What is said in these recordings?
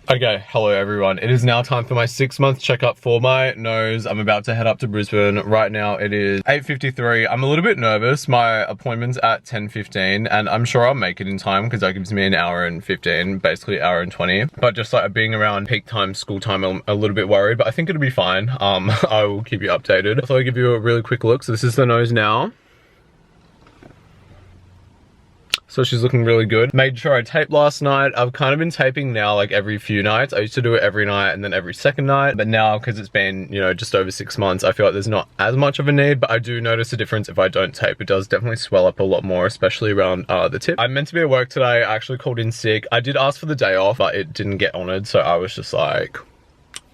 Okay, hello everyone. It is now time for my 6-month checkup for my nose. I'm about to head up to Brisbane. Right now it is 8:53. I'm a little bit nervous. My appointment's at 10:15 and I'm sure I'll make it in time because that gives me an hour and 15, basically hour and 20. But just like being around peak time, school time, I'm a little bit worried, but I think it'll be fine. I will keep you updated. I thought I'd give you a really quick look. So this is the nose now. So she's looking really good. Made sure I taped last night. I've kind of been taping now like every few nights. I used to do it every night and then every second night. But now, because it's been, you know, just over 6 months, I feel like there's not as much of a need, but I do notice a difference if I don't tape. It does definitely swell up a lot more, especially around the tip. I'm meant to be at work today. I actually called in sick. I did ask for the day off, but it didn't get honored. So I was just like,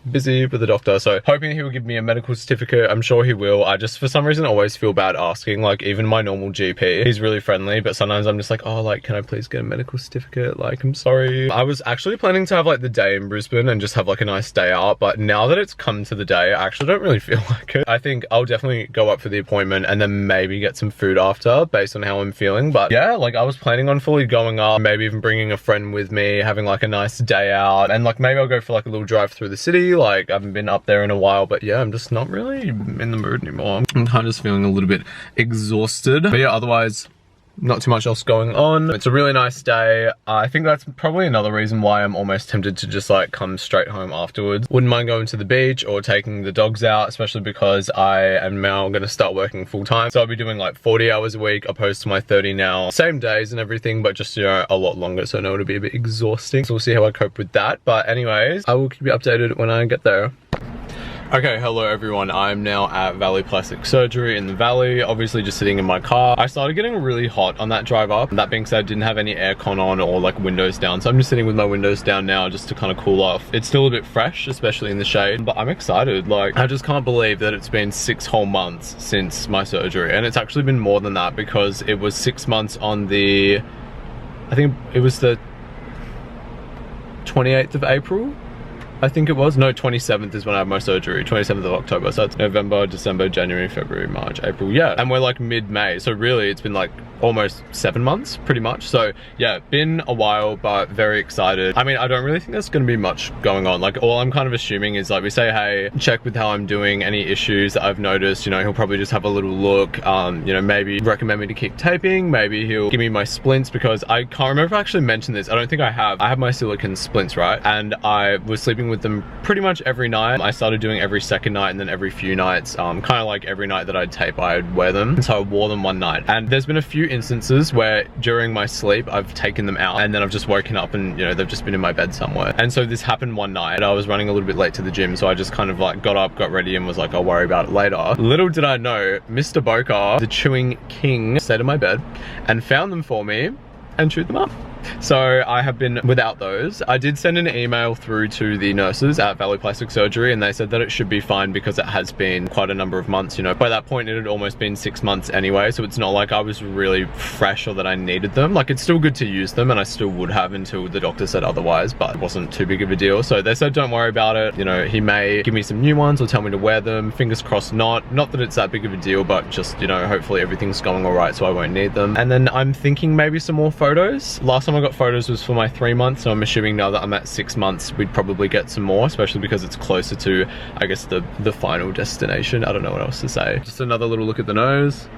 busy with the doctor, so hoping he will give me a medical certificate. I'm sure he will. I just for some reason always feel bad asking. Like even my normal GP, he's really friendly, but sometimes I'm just like, oh, like can I please get a medical certificate? Like I'm sorry. I was actually planning to have like the day in Brisbane and just have like a nice day out, but now that it's come to the day, I actually don't really feel like it. I think I'll definitely go up for the appointment and then maybe get some food after based on how I'm feeling. But yeah, like I was planning on fully going up, maybe even bringing a friend with me, having like a nice day out, and like maybe I'll go for like a little drive through the city. Like I haven't been up there in a while, but yeah, I'm just not really in the mood anymore. I'm kind of just feeling a little bit exhausted, but yeah, otherwise not too much else going on. It's a really nice day. I think that's probably another reason why I'm almost tempted to just like come straight home afterwards. Wouldn't mind going to the beach or taking the dogs out, especially because I am now going to start working full time. So I'll be doing like 40 hours a week opposed to my 30 now. Same days and everything, but just, you know, a lot longer. So I know it'll be a bit exhausting. So we'll see how I cope with that. But anyways, I will keep you updated when I get there. Okay, hello everyone. I'm now at Valley Plastic Surgery in the Valley, obviously just sitting in my car. I started getting really hot on that drive up. That being said, I didn't have any aircon on or like windows down, so I'm just sitting with my windows down now just to kind of cool off. It's still a bit fresh, especially in the shade, but I'm excited. Like, I just can't believe that it's been 6 whole months since my surgery, and it's actually been more than that because it was 6 months on the, I think it was the 28th of April. I think it was. No, 27th is when I had my surgery. 27th of October. So it's November, December, January, February, March, April. Yeah. And we're like mid-May. So really it's been like almost 7 months pretty much. So yeah, been a while, but very excited. I mean, I don't really think there's going to be much going on. Like all I'm kind of assuming is like we say, hey, check with how I'm doing, any issues that I've noticed, you know, he'll probably just have a little look, you know, maybe recommend me to keep taping. Maybe he'll give me my splints because I can't remember if I actually mentioned this. I don't think I have. I have my silicone splints, right? And I was sleeping with them pretty much every night. I started doing every second night and then every few nights, kind of like every night that I'd tape, I'd wear them. So I wore them one night. And there's been a few instances where during my sleep, I've taken them out and then I've just woken up and, you know, they've just been in my bed somewhere. And so this happened one night. I was running a little bit late to the gym, so I just kind of like got up, got ready and was like, I'll worry about it later. Little did I know, Mr. Boca, the chewing king, stayed in my bed and found them for me and chewed them up. So I have been without those. I did send an email through to the nurses at Valley Plastic Surgery and they said that it should be fine because it has been quite a number of months, you know. By that point it had almost been 6 months anyway, so it's not like I was really fresh or that I needed them. Like it's still good to use them and I still would have until the doctor said otherwise, but it wasn't too big of a deal. So they said don't worry about it, you know, he may give me some new ones or tell me to wear them. Fingers crossed not that it's that big of a deal, but just, you know, hopefully everything's going all right so I won't need them. And then I'm thinking maybe some more photos. Last time I got photos was for my 3 months, so I'm assuming now that I'm at 6 months we'd probably get some more, especially because it's closer to, I guess, the final destination. I don't know what else to say. Just another little look at the nose.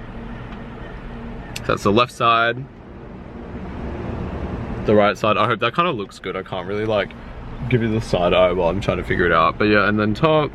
That's the left side, the right side. I hope that kind of looks good. I can't really like give you the side eye while I'm trying to figure it out, but yeah. And then top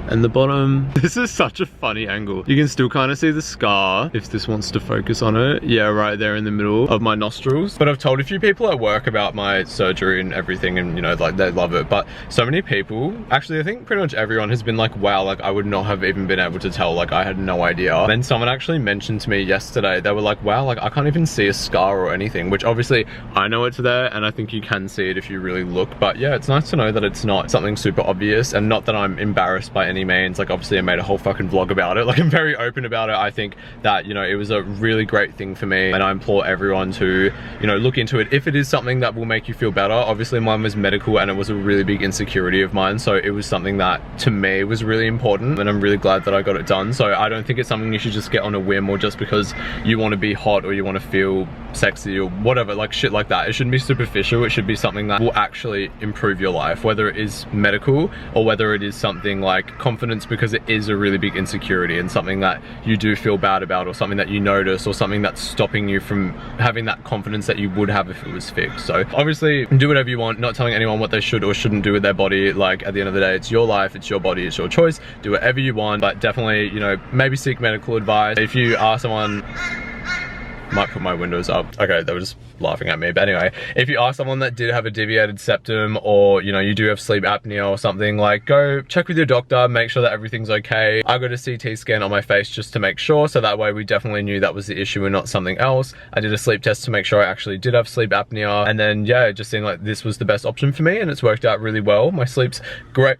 and the bottom. This is such a funny angle. You can still kind of see the scar if this wants to focus on it. Yeah, right there in the middle of my nostrils. But I've told a few people at work about my surgery and everything and, you know, like they love it. But so many people, actually I think pretty much everyone has been like, wow, like I would not have even been able to tell. Like I had no idea. And then someone actually mentioned to me yesterday, they were like, wow, like I can't even see a scar or anything, which obviously I know it's there and I think you can see it if you really look. But yeah, it's nice to know that it's not something super obvious and not that I'm embarrassed by any means. Like obviously I made a whole fucking vlog about it. Like I'm very open about it. I think that, you know, it was a really great thing for me and I implore everyone to, you know, look into it if it is something that will make you feel better. Obviously mine was medical and it was a really big insecurity of mine, so it was something that to me was really important and I'm really glad that I got it done. So I don't think it's something you should just get on a whim or just because you want to be hot or you want to feel sexy or whatever, like shit like that. It shouldn't be superficial. It should be something that will actually improve your life, whether it is medical or whether it is something like confidence, because it is a really big insecurity and something that you do feel bad about, or something that you notice, or something that's stopping you from having that confidence that you would have if it was fixed. So obviously do whatever you want, not telling anyone what they should or shouldn't do with their body. Like at the end of the day, it's your life, it's your body, it's your choice. Do whatever you want, but definitely, you know, maybe seek medical advice. If you are someone, might put my windows up. Okay, they were just laughing at me. But anyway, if you are someone that did have a deviated septum, or you know, you do have sleep apnea or something, like go check with your doctor, make sure that everything's okay. I got a CT scan on my face just to make sure, so that way we definitely knew that was the issue and not something else. I did a sleep test to make sure I actually did have sleep apnea, and then yeah, it just seemed like this was the best option for me, and it's worked out really well. My sleep's great.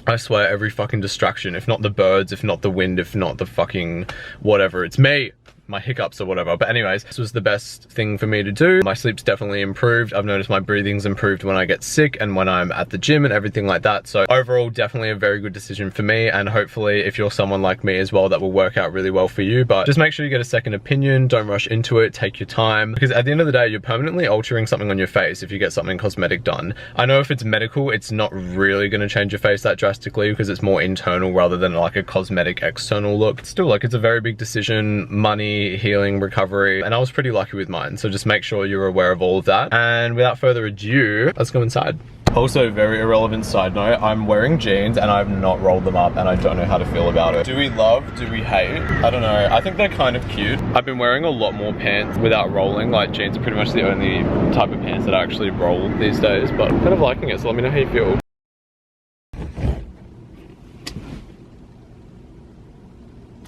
I swear, every fucking distraction, if not the birds, if not the wind, if not the fucking whatever, it's me. My hiccups or whatever. But anyways, this was the best thing for me to do. My sleep's definitely improved. I've noticed my breathing's improved when I get sick and when I'm at the gym and everything like that. So overall, definitely a very good decision for me, and hopefully if you're someone like me as well, that will work out really well for you. But just make sure you get a second opinion, don't rush into it, take your time, because at the end of the day, you're permanently altering something on your face if you get something cosmetic done. I know if it's medical, it's not really going to change your face that drastically because it's more internal rather than like a cosmetic external look. Still, like, it's a very big decision, money, healing, recovery, and I was pretty lucky with mine, so just make sure you're aware of all of that. And without further ado, let's go inside. Also, very irrelevant side note, I'm wearing jeans and I've not rolled them up and I don't know how to feel about it. Do we love, do we hate? I don't know, I think they're kind of cute. I've been wearing a lot more pants without rolling, like jeans are pretty much the only type of pants that I actually roll these days, but I'm kind of liking it, so let me know how you feel.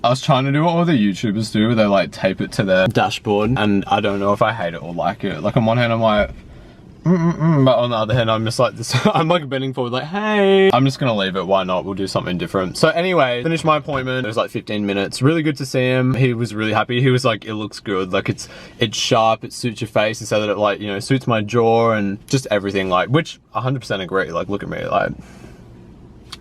I was trying to do what all the YouTubers do, where they like tape it to their dashboard, and I don't know if I hate it or like it. Like on one hand I'm like, but on the other hand I'm just like this, I'm like bending forward like, hey. I'm just gonna leave it, why not, we'll do something different. So anyway, finished my appointment, it was like 15 minutes, really good to see him. He was really happy, he was like, it looks good, like it's sharp, it suits your face, he said that it like, you know, suits my jaw and just everything, like, which 100% agree, like look at me, like,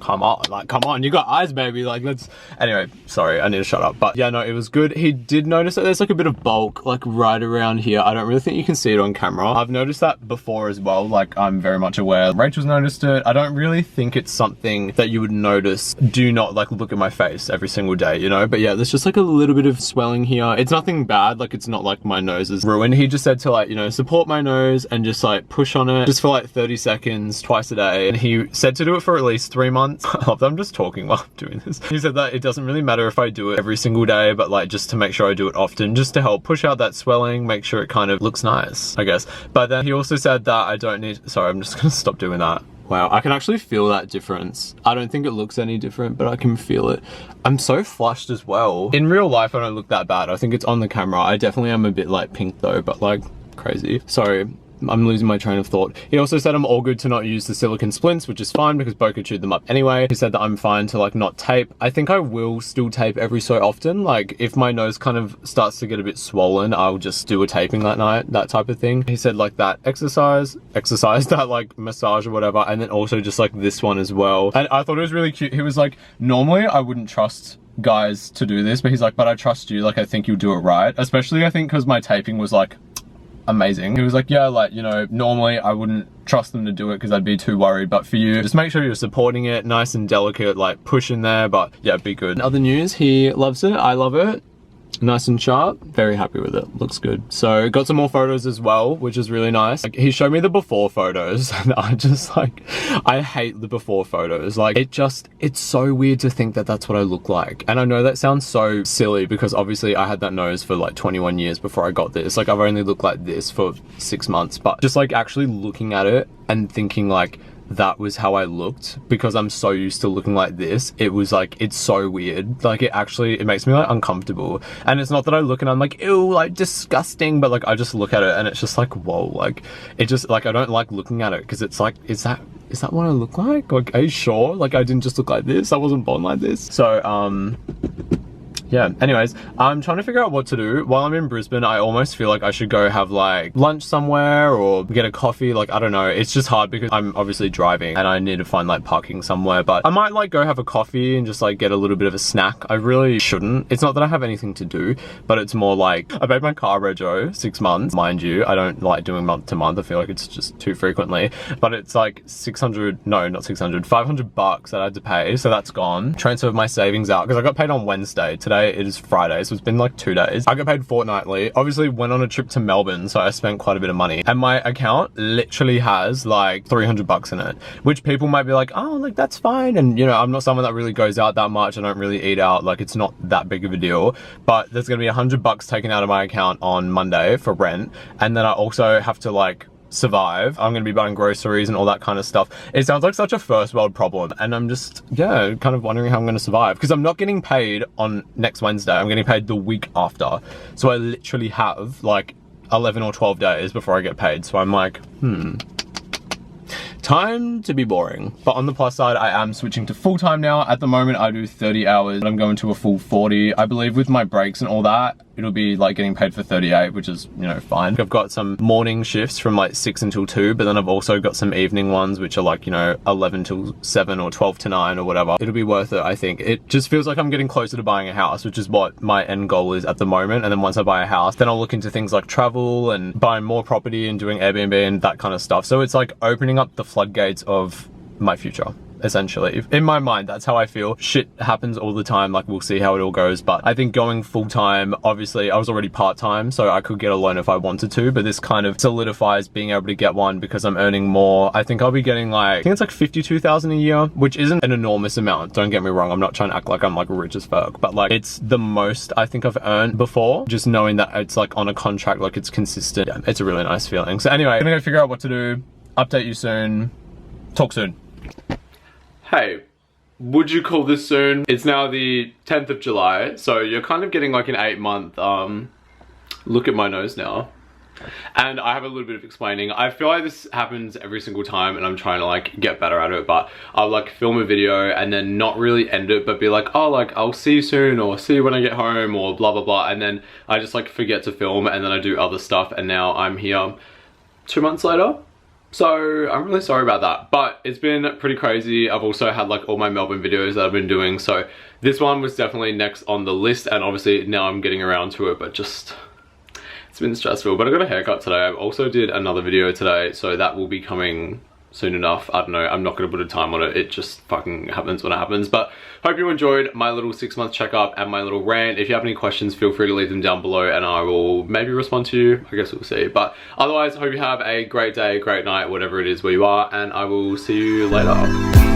come on, you got eyes, baby, like let's, anyway, sorry, I need to shut up. But yeah, no, it was good. He did notice that there's like a bit of bulk like right around here. I don't really think you can see it on camera. I've noticed that before as well, like I'm very much aware. Rachel's noticed it. I don't really think it's something that you would notice. Do not like look at my face every single day, you know, but yeah, there's just like a little bit of swelling here. It's nothing bad, like it's not like my nose is ruined. He just said to like, you know, support my nose and just like push on it just for like 30 seconds twice a day, and he said to do it for at least 3 months. I love that I'm just talking while I'm doing this. He said that it doesn't really matter if I do it every single day, but like just to make sure I do it often, just to help push out that swelling, make sure it kind of looks nice, I guess. But then he also said that I don't need, sorry, I'm just gonna stop doing that. Wow, I can actually feel that difference. I don't think it looks any different, but I can feel it. I'm so flushed as well. In real life, I don't look that bad. I think it's on the camera. I definitely am a bit like pink though, but like crazy. Sorry. I'm losing my train of thought. He also said I'm all good to not use the silicone splints, which is fine because Boca chewed them up anyway. He said that I'm fine to like not tape. I think I will still tape every so often. Like if my nose kind of starts to get a bit swollen, I'll just do a taping that night, that type of thing. He said like that exercise, that like massage or whatever, and then also just like this one as well. And I thought it was really cute. He was like, normally I wouldn't trust guys to do this, but he's like, but I trust you, like I think you'll do it right. Especially I think because my taping was like amazing. He was like, yeah, like, you know, normally I wouldn't trust them to do it because I'd be too worried, but for you, just make sure you're supporting it, nice and delicate, like push in there, but yeah, be good. In other news, he loves it, I love it. Nice and sharp, very happy with it, looks good. So got some more photos as well, which is really nice. Like, he showed me the before photos and I just like, I hate the before photos. Like it's so weird to think that that's what I look like. And I know that sounds so silly because obviously I had that nose for like 21 years before I got this. Like I've only looked like this for 6 months, but just like actually looking at it and thinking like, that was how I looked because I'm so used to looking like this. It was like, it's so weird. Like it makes me like uncomfortable. And it's not that I look and I'm like, ew, like disgusting, but like I just look at it and it's just like, whoa, like it just like, I don't like looking at it because it's like, is that what I look like? Like, are you sure? Like I didn't just look like this. I wasn't born like this. So, yeah, anyways, I'm trying to figure out what to do. While I'm in Brisbane, I almost feel like I should go have like lunch somewhere or get a coffee. Like, I don't know. It's just hard because I'm obviously driving and I need to find like parking somewhere, but I might like go have a coffee and just like get a little bit of a snack. I really shouldn't. It's not that I have anything to do, but it's more like I paid my car rego 6 months. Mind you, I don't like doing month to month. I feel like it's just too frequently, but it's like 600, no, not 600, 500 bucks that I had to pay. So that's gone. Transferred my savings out because I got paid on Wednesday. Today it is Friday, so it's been like 2 days. I got paid fortnightly. Obviously went on a trip to Melbourne, so I spent quite a bit of money, and my account literally has like 300 bucks in it, which people might be like, oh, like that's fine. And you know, I'm not someone that really goes out that much. I don't really eat out. Like, it's not that big of a deal, but there's gonna be 100 bucks taken out of my account on Monday for rent. And then I also have to like survive. I'm gonna be buying groceries and all that kind of stuff. It sounds like such a first world problem, and I'm just, yeah, kind of wondering how I'm gonna survive, because I'm not getting paid on next Wednesday. I'm getting paid the week after. So I literally have like 11 or 12 days before I get paid. So I'm like, time to be boring. But on the plus side, I am switching to full-time now. At the moment, I do 30 hours, but I'm going to a full 40. I believe with my breaks and all that, it'll be like getting paid for 38, which is, you know, fine. I've got some morning shifts from like 6 until 2, but then I've also got some evening ones, which are like, you know, 11 till 7 or 12 to 9 or whatever. It'll be worth it, I think. It just feels like I'm getting closer to buying a house, which is what my end goal is at the moment. And then once I buy a house, then I'll look into things like travel and buying more property and doing Airbnb and that kind of stuff. So it's like opening up the floodgates of my future. Essentially, in my mind, that's how I feel. Shit happens all the time, like we'll see how it all goes, but I think going full-time, obviously I was already part-time, so I could get a loan if I wanted to, but this kind of solidifies being able to get one because I'm earning more. I think I'll be getting like, I think it's like 52,000 a year, which isn't an enormous amount, don't get me wrong. I'm not trying to act like I'm like rich as fuck, but like it's the most I think I've earned before, just knowing that it's like on a contract, like it's consistent. Yeah, it's a really nice feeling. So anyway, I'm gonna go figure out what to do, update you soon, talk soon. Hey, would you call this soon? It's now the 10th of July, so you're kind of getting like an 8-month, look at my nose now. And I have a little bit of explaining. I feel like this happens every single time and I'm trying to like get better at it, but I'll like film a video and then not really end it, but be like, oh, like I'll see you soon, or see you when I get home, or blah, blah, blah. And then I just like forget to film, and then I do other stuff, and now I'm here 2 months later. So I'm really sorry about that, but it's been pretty crazy. I've also had like all my Melbourne videos that I've been doing, so this one was definitely next on the list, and obviously now I'm getting around to it, but just, it's been stressful. But I got a haircut today. I also did another video today, so that will be coming soon enough. I don't know, I'm not gonna put a time on it. It just fucking happens when it happens. But hope you enjoyed my little 6-month checkup and my little rant. If you have any questions, feel free to leave them down below and I will maybe respond to you. I guess we'll see. But otherwise, I hope you have a great day, great night, whatever it is where you are, and I will see you later.